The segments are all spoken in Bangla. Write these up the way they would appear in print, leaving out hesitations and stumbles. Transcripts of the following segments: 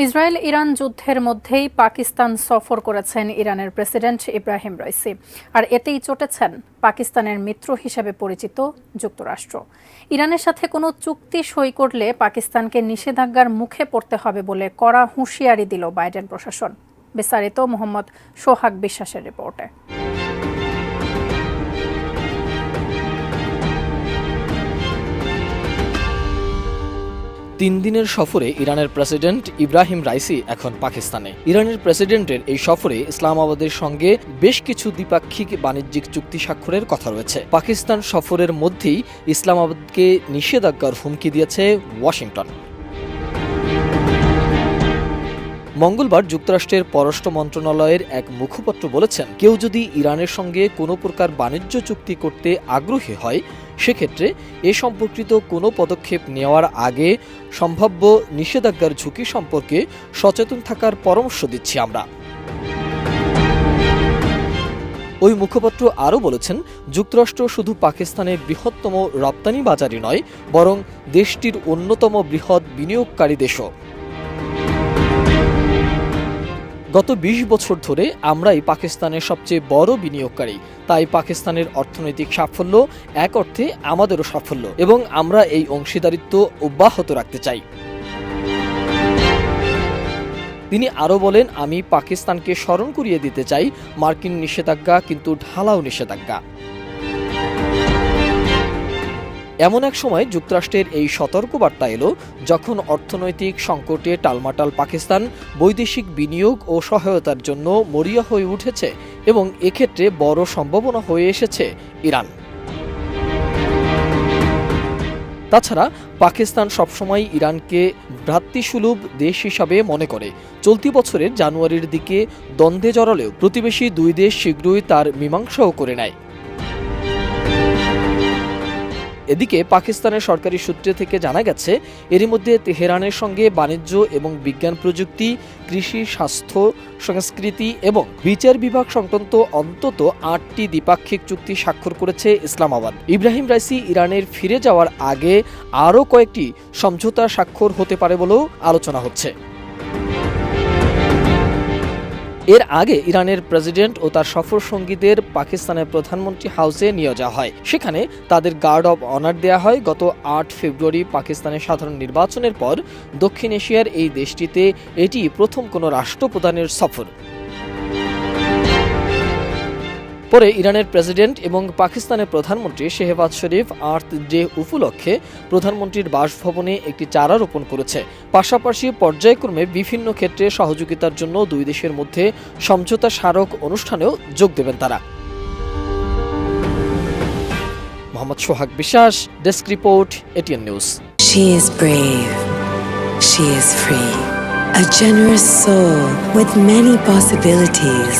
ইসরায়েল ইরান যুদ্ধের মধ্যেই পাকিস্তান সফর করেছেন ইরানের প্রেসিডেন্ট ইব্রাহিম রাইসি, আর এতেই চটেছেন পাকিস্তানের মিত্র হিসেবে পরিচিত যুক্তরাষ্ট্র। ইরানের সাথে কোনো চুক্তি সই করলে পাকিস্তানকে নিষেধাজ্ঞার মুখে পড়তে হবে বলে কড়া হুঁশিয়ারি দিল বাইডেন প্রশাসন। বিস্তারিত মোহাম্মদ সোহাগ বিশ্বাসের রিপোর্টে। 3 দিনের সফরে ইরানের প্রেসিডেন্ট ইব্রাহিম রাইসি এখন পাকিস্তানে। ইরানের প্রেসিডেন্টের এই সফরে ইসলামাবাদের সঙ্গে বেশ কিছু দ্বিপাক্ষিক বাণিজ্যিক চুক্তি স্বাক্ষরের কথা রয়েছে। পাকিস্তান সফরের মধ্যেই ইসলামাবাদকে নিষেধাজ্ঞার হুমকি দিয়েছে ওয়াশিংটন। মঙ্গলবার যুক্তরাষ্ট্রের পররাষ্ট্র মন্ত্রণালয়ের এক মুখপাত্র বলেছেন, কেউ যদি ইরানের সঙ্গে কোনো প্রকার বাণিজ্য চুক্তি করতে আগ্রহী হয় সেক্ষেত্রে এ সম্পর্কিত কোনো পদক্ষেপ নেওয়ার আগে সম্ভাব্য নিষেধাজ্ঞার ঝুঁকি সম্পর্কে সচেতন থাকার পরামর্শ দিচ্ছি আমরা। ওই মুখপাত্র আরও বলেছেন, যুক্তরাষ্ট্র শুধু পাকিস্তানের বৃহত্তম রপ্তানি বাজারই নয়, বরং দেশটির অন্যতম বৃহৎ বিনিয়োগকারী দেশও। গত 20 বছর ধরে আমরাই পাকিস্তানের সবচেয়ে বড় বিনিয়োগকারী, তাই পাকিস্তানের অর্থনৈতিক সাফল্য এক অর্থে আমাদেরও সাফল্য এবং আমরা এই অংশীদারিত্ব অব্যাহত রাখতে চাই। তিনি আরও বলেন, আমি পাকিস্তানকে স্মরণ করিয়ে দিতে চাই, মার্কিন নিষেধাজ্ঞা কিন্তু ঢালাও নিষেধাজ্ঞা। এমন এক সময় যুক্তরাষ্ট্রের এই সতর্কবার্তা এলো যখন অর্থনৈতিক সংকটে টালমাটাল পাকিস্তান বৈদেশিক বিনিয়োগ ও সহায়তার জন্য মরিয়া হয়ে উঠেছে এবং এক্ষেত্রে বড় সম্ভাবনা হয়ে এসেছে ইরান। তাছাড়া পাকিস্তান সবসময় ইরানকে ভ্রাতৃসুলভ দেশ হিসাবে মনে করে। চলতি বছরের জানুয়ারির দিকে দ্বন্দ্বে জড়ালেও প্রতিবেশী দুই দেশ শীঘ্রই তার মীমাংসাও করে নেয়। এদিকে পাকিস্তানের সরকারি সূত্রে থেকে জানা গেছে, এরই মধ্যে তেহরানের সঙ্গে বাণিজ্য এবং বিজ্ঞান প্রযুক্তি, কৃষি, স্বাস্থ্য, সংস্কৃতি এবং বিচার বিভাগ সংক্রান্ত অন্তত 8টি দ্বিপাক্ষিক চুক্তি স্বাক্ষর করেছে ইসলামাবাদ। ইব্রাহিম রাইসি ইরানের ফিরে যাওয়ার আগে আরও কয়েকটি সমঝোতা স্বাক্ষর হতে পারে বলেও আলোচনা হচ্ছে। এর আগে ইরানের প্রেসিডেন্ট ও তার সফর সঙ্গীদের পাকিস্তানের প্রধানমন্ত্রী হাউসে নিয়ে যাওয়া হয়। সেখানে তাদের গার্ড অব অনার দেয়া হয়। গত 8 ফেব্রুয়ারি পাকিস্তানের সাধারণ নির্বাচনের পর দক্ষিণ এশিয়ার এই দেশটিতে এটি প্রথম কোনো রাষ্ট্রপ্রধানের সফর। পরে ইরানের প্রেসিডেন্ট এবং পাকিস্তানের প্রধানমন্ত্রী শেহবাজ শরীফ আর্থ ডে উপলক্ষে প্রধানমন্ত্রীর বাসভবনে একটি চারা রোপণ করেছে। পাশাপাশি পর্যায়ক্রমে বিভিন্ন ক্ষেত্রে সহযোগিতার জন্য দুই দেশের মধ্যে সমঝোতা স্মারক অনুষ্ঠানেও যোগ দেবেন তারা। মোহাম্মদ সোহাগ বিশ্বাস, desk report, ATN news. She is brave. She is free. A generous soul with many possibilities.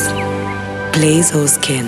Glaze Skin.